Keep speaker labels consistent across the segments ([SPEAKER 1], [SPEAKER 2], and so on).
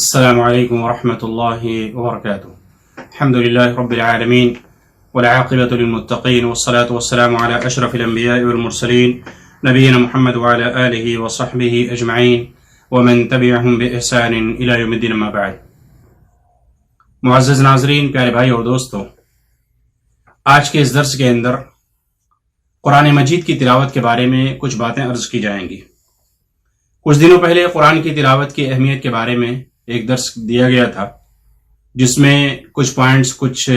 [SPEAKER 1] السلام علیکم ورحمۃ اللہ وبرکاتہ۔ الحمد للہ رب العالمین والعاقبۃ للمتقین والصلاة والسلام علی اشرف الانبیاء والمرسلین نبینا محمد وعلی آلہ وصحبہ اجمعین ومن تبعہم بإحسان الی یوم الدین، اما بعد۔ معزز ناظرین، پیارے بھائی اور دوستو، آج کے اس درس کے اندر قرآن مجید کی تلاوت کے بارے میں کچھ باتیں عرض کی جائیں گی۔ کچھ دنوں پہلے قرآن کی تلاوت کی اہمیت کے بارے میں ایک درس دیا گیا تھا، جس میں کچھ پوائنٹس، کچھ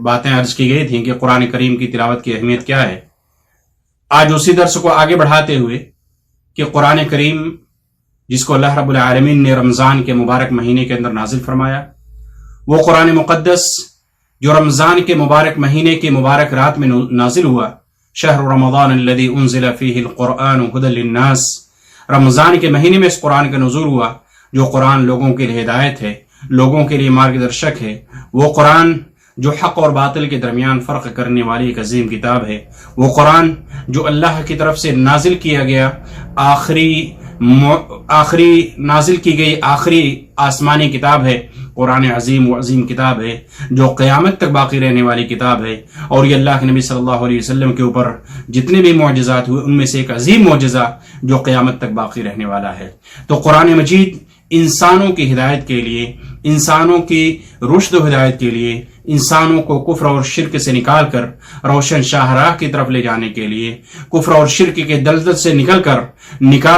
[SPEAKER 1] باتیں عرض کی گئی تھیں کہ قرآن کریم کی تلاوت کی اہمیت کیا ہے۔ آج اسی درس کو آگے بڑھاتے ہوئے کہ قرآن کریم جس کو اللہ رب العالمین نے رمضان کے مبارک مہینے کے اندر نازل فرمایا، وہ قرآن مقدس جو رمضان کے مبارک مہینے کی مبارک رات میں نازل ہوا، شہر رمضان الذی انزل فیہ القرآن ھدی للناس، رمضان کے مہینے میں اس قرآن کا نزول ہوا جو قرآن لوگوں کے لیے ہدایت ہے، لوگوں کے لیے مارگدرشک ہے۔ وہ قرآن جو حق اور باطل کے درمیان فرق کرنے والی ایک عظیم کتاب ہے، وہ قرآن جو اللہ کی طرف سے نازل کیا گیا نازل کی گئی آخری آسمانی کتاب ہے، قرآن عظیم و عظیم کتاب ہے جو قیامت تک باقی رہنے والی کتاب ہے۔ اور یہ اللہ کے نبی صلی اللہ علیہ وسلم کے اوپر جتنے بھی معجزات ہوئے ان میں سے ایک عظیم معجزہ جو قیامت تک باقی رہنے والا ہے۔ تو قرآن مجید انسانوں کی ہدایت کے لیے، انسانوں کی رشد و ہدایت کے لیے، انسانوں کو کفر اور شرک سے نکال کر روشن شاہراہ کی طرف لے جانے کے لیے، کفر اور شرک کے دلدل سے نکال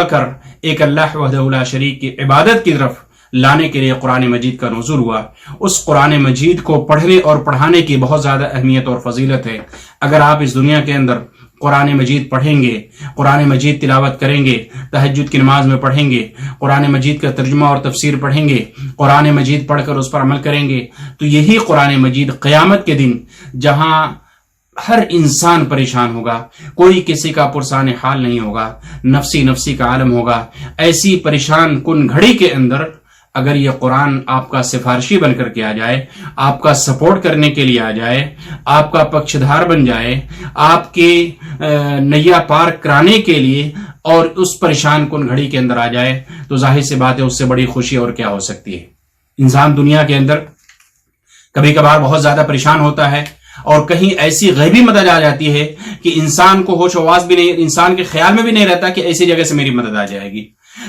[SPEAKER 1] کر ایک اللہ وحدہ لا شریک کی عبادت کی طرف لانے کے لیے قرآن مجید کا نزول ہوا۔ اس قرآن مجید کو پڑھنے اور پڑھانے کی بہت زیادہ اہمیت اور فضیلت ہے۔ اگر آپ اس دنیا کے اندر قرآن مجید پڑھیں گے، قرآن مجید تلاوت کریں گے، تہجد کی نماز میں پڑھیں گے، قرآن مجید کا ترجمہ اور تفسیر پڑھیں گے، قرآن مجید پڑھ کر اس پر عمل کریں گے، تو یہی قرآن مجید قیامت کے دن جہاں ہر انسان پریشان ہوگا، کوئی کسی کا پرسان حال نہیں ہوگا، نفسی کا عالم ہوگا، ایسی پریشان کن گھڑی کے اندر اگر یہ قرآن آپ کا سفارشی بن کر کے آ جائے، آپ کا سپورٹ کرنے کے لیے آ جائے، آپ کا پکشدھار بن جائے، آپ کی نیا پار کرانے کے لیے اور اس پریشان کن گھڑی کے اندر آ جائے، تو ظاہر سی بات ہے اس سے بڑی خوشی اور کیا ہو سکتی ہے۔ انسان دنیا کے اندر کبھی کبھار بہت زیادہ پریشان ہوتا ہے اور کہیں ایسی غیبی مدد آ جاتی ہے کہ انسان کو ہوش و حواس بھی نہیں، انسان کے خیال میں بھی نہیں رہتا کہ ایسی جگہ سے میری مدد آ جائے گی۔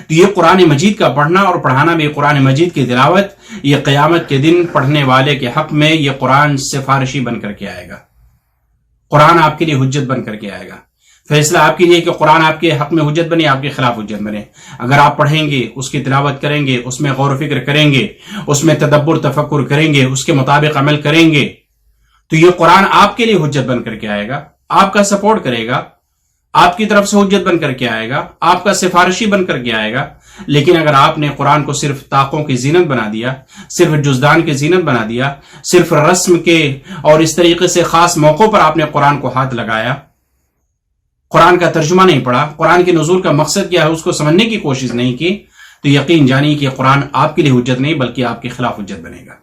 [SPEAKER 1] تو یہ قرآن مجید کا پڑھنا اور پڑھانا بھی، قرآن مجید کی تلاوت، یہ قیامت کے دن پڑھنے والے کے حق میں یہ قرآن سفارشی بن کر کے آئے گا، قرآن آپ کے لیے حجت بن کر کے آئے گا۔ فیصلہ آپ کیجیے کہ قرآن آپ کے حق میں حجت بنے، آپ کے خلاف حجت بنے۔ اگر آپ پڑھیں گے، اس کی تلاوت کریں گے، اس میں غور و فکر کریں گے، اس میں تدبر تفکر کریں گے، اس کے مطابق عمل کریں گے، تو یہ قرآن آپ کے لیے حجت بن کر کے آئے گا، آپ کا سپورٹ کرے گا، آپ کی طرف سے حجت بن کر کے آئے گا، آپ کا سفارشی بن کر کے آئے گا۔ لیکن اگر آپ نے قرآن کو صرف طاقوں کی زینت بنا دیا، صرف جزدان کی زینت بنا دیا، صرف رسم کے اور اس طریقے سے خاص موقعوں پر آپ نے قرآن کو ہاتھ لگایا، قرآن کا ترجمہ نہیں پڑھا، قرآن کے نزول کا مقصد کیا ہے اس کو سمجھنے کی کوشش نہیں کی، تو یقین جانیے کہ قرآن آپ کے لیے حجت نہیں بلکہ آپ کے خلاف حجت بنے گا۔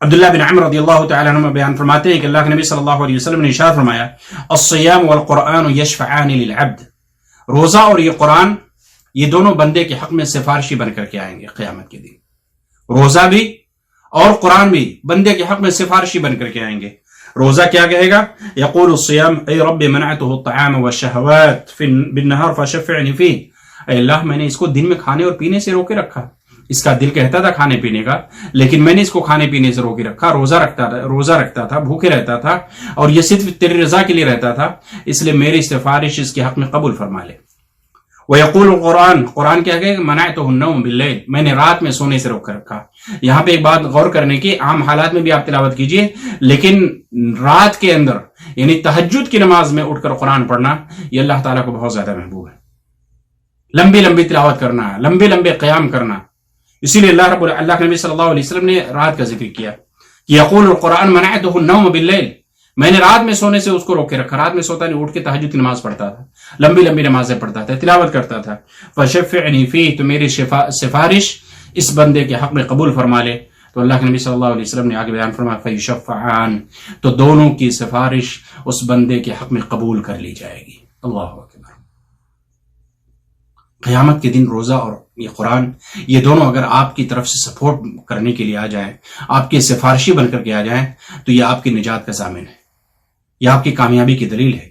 [SPEAKER 1] عبداللہ بن عمر رضی اللہ تعالی عنہ بیان فرماتے ہیں کہ اللہ کے نبی صلی اللہ علیہ وسلم نے ارشاد فرمایا، الصیام والقرآن یشفعان للعبد، روزہ اور یہ قرآن، یہ دونوں بندے کے حق میں سفارشی بن کر کے آئیں گے قیامت کے دن۔ روزہ بھی اور قرآن بھی بندے کے حق میں سفارشی بن کر کے آئیں گے۔ روزہ کیا کہے گا؟ یقول الصیام اے رب منعته الطعام والشہوات بالنہار فشفعنی فیہ، اے اللہ میں نے اس کو دن میں کھانے اور پینے سے روکے رکھا، اس کا دل کہتا تھا کھانے پینے کا، لیکن میں نے اس کو کھانے پینے سے روکے رکھا، روزہ رکھتا تھا، بھوکے رہتا تھا، اور یہ صرف تیری رضا کے لیے رہتا تھا، اس لیے میری سفارش اس کے حق میں قبول فرما لے۔ وَيَقُولُ الْقُرْآن، قرآن کیا کہ مَنَعْتُهُ النَّوْمَ بِاللَّيْلِ، میں نے رات میں سونے سے روک کر رکھا۔ یہاں پہ ایک بات غور کرنے کی، عام حالات میں بھی آپ تلاوت کیجئے، لیکن رات کے اندر یعنی تہجد کی نماز میں اٹھ کر قرآن پڑھنا یہ اللہ تعالیٰ کو بہت زیادہ محبوب ہے۔ لمبی تلاوت کرنا، لمبے قیام کرنا، اسی لیے اللہ کے نبی صلی اللہ علیہ وسلم نے رات کا ذکر کیا کہ یقول القرآن منعته النوم باللیل، میں نے رات میں سونے سے اس کو روک کے رکھا، رات میں سوتا نہیں، اٹھ کے تہجد کی نماز پڑھتا تھا، لمبی نمازیں پڑھتا تھا، تلاوت کرتا تھا۔ فشفعنی فیہ، تو میری سفارش اس بندے کے حق میں قبول فرما لے۔ تو اللہ کے نبی صلی اللہ علیہ وسلم نے آگے بیان فرمایا فیشفعان، تو دونوں کی سفارش اس بندے کے حق میں قبول کر لی جائے گی۔ اللہ اکبر۔ قیامت کے دن روزہ اور یہ قرآن، یہ دونوں اگر آپ کی طرف سے سپورٹ کرنے کے لیے آ جائیں، آپ کے سفارشی بن کر کے آ جائیں، تو یہ آپ کی نجات کا ضامن ہے، یہ آپ کی کامیابی کی دلیل ہے۔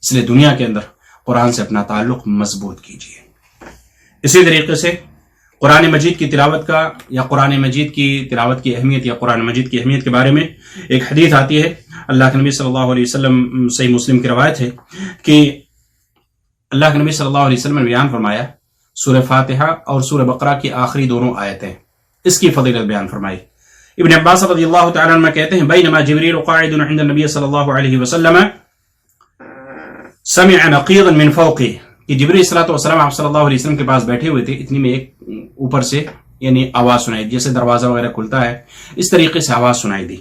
[SPEAKER 1] اس لیے دنیا کے اندر قرآن سے اپنا تعلق مضبوط کیجیے۔ اسی طریقے سے قرآن مجید کی تلاوت کا یا قرآن مجید کی تلاوت کی اہمیت یا قرآن مجید کی اہمیت کے بارے میں ایک حدیث آتی ہے، اللہ کے نبی صلی اللہ علیہ وسلم، صحیح مسلم کی روایت ہے کہ اللہ کے نبی صلی اللہ علیہ وسلم نے بیان فرمایا، سورہ فاتحہ اور سورہ بقرہ کی آخری دونوں آیتیں، اس کی فضیلت بیان فرمائی۔ ابن عباس رضی اللہ تعالیٰ عنہ کہتے ہیں، بینما جبریل قاعد عند النبی صلی اللہ علیہ وسلم سمع نقیضا من فوقه، کہ جبریل صلی اللہ علیہ وسلم آپ صلی اللہ علیہ وسلم کے پاس بیٹھے ہوئے تھے، اتنی میں ایک اوپر سے یعنی آواز سنائی، جیسے دروازہ وغیرہ کھلتا ہے اس طریقے سے آواز سنائی دی۔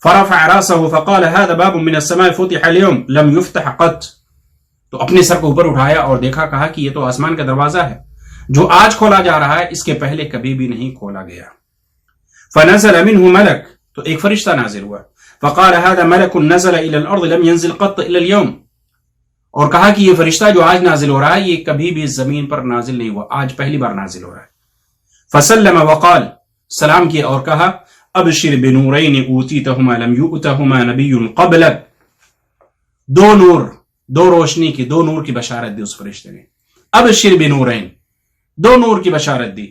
[SPEAKER 1] فرفع راسه فقال هذا باب من السماء فتح اليوم لم يفتح قط، تو اپنے سر کو اوپر اٹھایا اور دیکھا، کہا کہ یہ تو آسمان کا دروازہ ہے جو آج کھولا جا رہا ہے، اس کے پہلے کبھی بھی نہیں کھولا گیا۔ فنزل منه ملک، تو ایک فرشتہ نازل ہوا، فقال هذا ملک نزل الى الارض لم ينزل قط الى اليوم، اور کہا کہ یہ فرشتہ جو آج نازل ہو رہا ہے یہ کبھی بھی زمین پر نازل نہیں ہوا، آج پہلی بار نازل ہو رہا ہے۔ فسلم وقال، سلام کیا اور کہا، ابشر بنورین اوتیتہما لم یؤتہما نبی قبلک، دو نور، دو روشنی کی، دو نور کی بشارت دی اس فرشتے نے۔ ابشر بنورین، دو نور کی بشارت دی،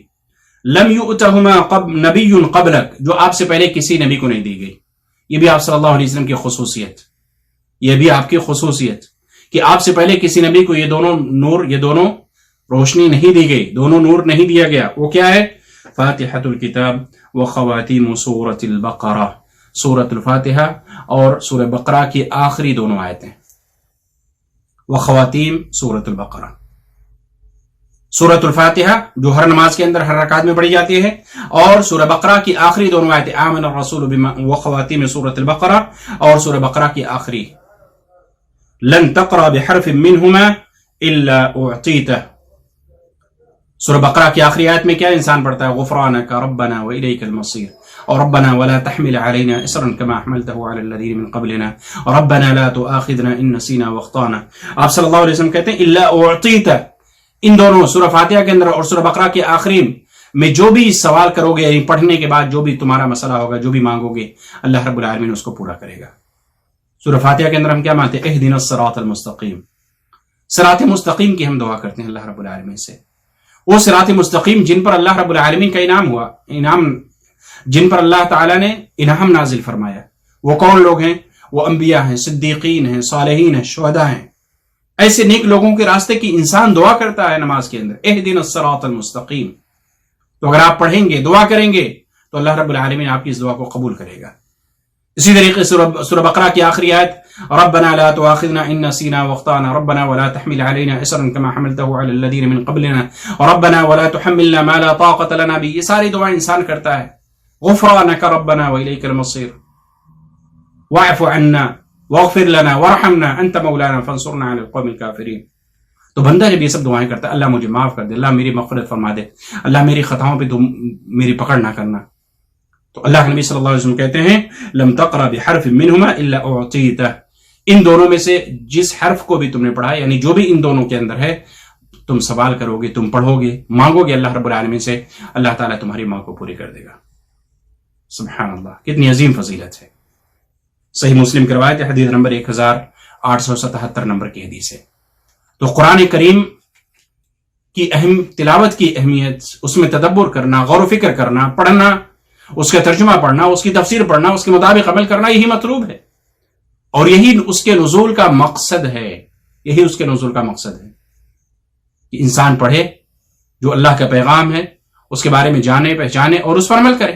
[SPEAKER 1] لم یؤتہما نبی قبلک، جو آپ سے پہلے کسی نبی کو نہیں دی گئی۔ یہ بھی آپ صلی اللہ علیہ وسلم کی خصوصیت، یہ بھی آپ کی خصوصیت کہ آپ سے پہلے کسی نبی کو یہ دونوں نور، یہ دونوں روشنی نہیں دی گئی، دونوں نور نہیں دیا گیا۔ وہ کیا ہے؟ فاتحۃ الکتاب و خواتیم سورۃ البقرہ، سورۃ الفاتحہ اور سورہ بقرہ کی آخری دونوں آیتیں، و خواتیم سورۃ البقرہ، سورۃ الفاتحہ جو ہر نماز کے اندر ہر رکعت میں پڑھی جاتی ہے، اور سورہ بقرہ کی آخری دونوں آیتیں، آمن الرسول بما، و خواتیم سورۃ البقرہ اور سورہ بقرہ کی آخری، لن تقرأ بحرف منهما الا اعطیتہ۔ سورہ بقرہ کی آخری آیت میں کیا انسان پڑھتا ہے؟ غفرانک ربنا والیک المصیر، اور ربنا ولا تحمل علينا اصرا كما حملته على الذين من قبلنا ربنا لا تؤاخذنا ان نسينا واخطانا۔ آپ صلی اللہ علیہ وسلم کہتے ہیں الا اعطیتہ، ان دونوں سورہ فاتحہ کے اندر اور سورہ بقرہ کے آخری میں جو بھی سوال کرو گے، یعنی پڑھنے کے بعد جو بھی تمہارا مسئلہ ہوگا، جو بھی مانگو گے، اللہ رب العالمین اس کو پورا کرے گا۔ سورہ فاتحہ کے اندر ہم کیا مانتے ہیں؟ اہدنا الصراط المستقیم، صراط مستقیم کی ہم دعا کرتے ہیں اللہ رب العالمین سے، وہ صراط مستقیم جن پر اللہ رب العالمین کا انعام ہوا، جن پر اللہ تعالیٰ نے انعام نازل فرمایا۔ وہ کون لوگ ہیں؟ وہ انبیاء ہیں، صدیقین ہیں، صالحین ہیں، شہداء ہیں۔ ایسے نیک لوگوں کے راستے کی انسان دعا کرتا ہے نماز کے اندر، اہدنا الصراط المستقیم۔ تو اگر آپ پڑھیں گے، دعا کریں گے، تو اللہ رب العالمین آپ کی اس دعا کو قبول کرے گا۔ اسی طریقے سے سورہ بقرہ کی آخری آیت، ربنا لا تؤاخذنا ان نسينا واخطانا ربنا ولا تحمل علينا اصرا كما حملته على الذين من قبلنا ربنا ولا تحملنا ما لا طاقة لنا به۔ یہ ساری دعائیں انسان کرتا ہے، غفرانك ربنا واليك المصير واعف عنا واغفر لنا وارحمنا انت مولانا فانصرنا على القوم الكافرين۔ تو بندہ جب یہ سب دعائیں کرتا ہے، اللہ مجھے معاف کر دے، اللہ میری مغفرت فرما دے، اللہ میری خطاؤں پہ تو میری پکڑ نہ کرنا، تو اللہ کے نبی صلی اللہ علیہ وسلم کہتے ہیں لم تقرأ بحرف منهما الا اعطیتہ، ان دونوں میں سے جس حرف کو بھی تم نے پڑھا، یعنی جو بھی ان دونوں کے اندر ہے، تم سوال کرو گے، تم پڑھو گے، مانگو گے اللہ رب العالمین سے، اللہ تعالیٰ تمہاری مانگ کو پوری کر دے گا۔ سبحان اللہ، کتنی عظیم فضیلت ہے۔ صحیح مسلم کی روایت ہے، حدیث نمبر 1877 نمبر کی حدیث ہے۔ تو قرآن کریم کی تلاوت کی اہمیت، اس میں تدبر کرنا، غور و فکر کرنا، پڑھنا، اس کا ترجمہ پڑھنا، اس کی تفسیر پڑھنا، اس کے مطابق عمل کرنا، یہی مطلوب ہے، اور یہی اس کے نزول کا مقصد ہے، یہی اس کے نزول کا مقصد ہے کہ انسان پڑھے، جو اللہ کا پیغام ہے اس کے بارے میں جانے، پہچانے اور اس پر عمل کرے۔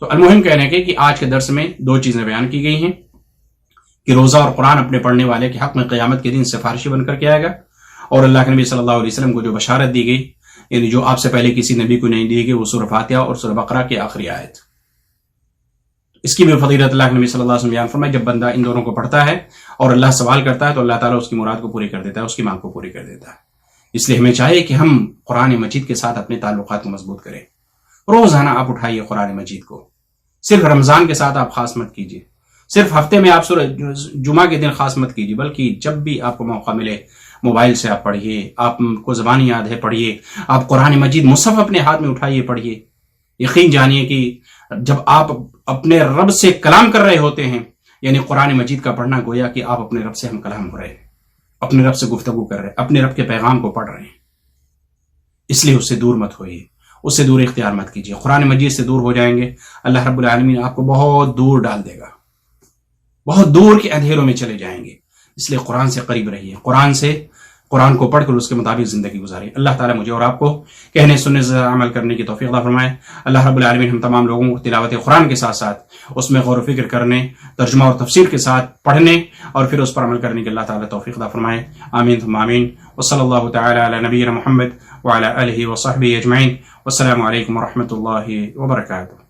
[SPEAKER 1] تو المہم کہنے کے کہ آج کے درس میں دو چیزیں بیان کی گئی ہیں کہ روزہ اور قرآن اپنے پڑھنے والے کے حق میں قیامت کے دن سفارشی بن کر کے آئے گا، اور اللہ کے نبی صلی اللہ علیہ وسلم کو جو بشارت دی گئی، یعنی جو آپ سے پہلے کسی نبی کو نہیں دی گئی، وہ سورہ فاتحہ اور سورہ بقرہ کی آخری آیت، اس کی بھی فضیلت اللہ کے نبی صلی اللہ علیہ وسلم بیان فرمائے۔ جب بندہ ان دونوں کو پڑھتا ہے اور اللہ سوال کرتا ہے تو اللہ تعالیٰ اس کی مراد کو پوری کر دیتا ہے، اس کی مانگ کو پوری کر دیتا ہے۔ اس لیے ہمیں چاہیے کہ ہم قرآن مجید کے ساتھ اپنے تعلقات کو مضبوط کریں۔ روزانہ آپ اٹھائیے قرآن مجید کو، صرف رمضان کے ساتھ آپ خاص مت کیجیے، صرف ہفتے میں آپ سورہ جمعہ کے دن خاص مت کیجیے، بلکہ جب بھی آپ کو موقع ملے موبائل سے آپ پڑھیے، آپ کو زبان یاد ہے پڑھیے، آپ قرآن مجید مصحف اپنے ہاتھ میں اٹھائیے پڑھیے. یقین جانیے کہ جب آپ اپنے رب سے کلام کر رہے ہوتے ہیں، یعنی قرآن مجید کا پڑھنا گویا کہ آپ اپنے رب سے ہم کلام ہو رہے ہیں، اپنے رب سے گفتگو کر رہے ہیں، اپنے رب کے پیغام کو پڑھ رہے ہیں. اس لیے اس سے دور مت ہوئیے، اس سے دور اختیار مت کیجیے. قرآن مجید سے دور ہو جائیں گے، اللہ رب العالمین آپ کو بہت دور ڈال دے گا، بہت دور کے اندھیروں میں چلے جائیں گے. اس لیے قرآن سے قریب رہیے، قرآن کو پڑھ کر اس کے مطابق زندگی گزاری. اللہ تعالیٰ مجھے اور آپ کو کہنے سننے سے عمل کرنے کی توفیق عطا فرمائے. اللہ رب العالمین ہم تمام لوگوں کو تلاوت قرآن کے ساتھ ساتھ اس میں غور و فکر کرنے، ترجمہ اور تفسیر کے ساتھ پڑھنے اور پھر اس پر عمل کرنے کی اللہ تعالیٰ توفیق عطا فرمائے. آمین ثم آمین. وصلی اللہ تعالی علی نبینا محمد وعلی آلہ وصحبہ اجمعین. والسلام علیکم ورحمۃ اللہ وبرکاتہ.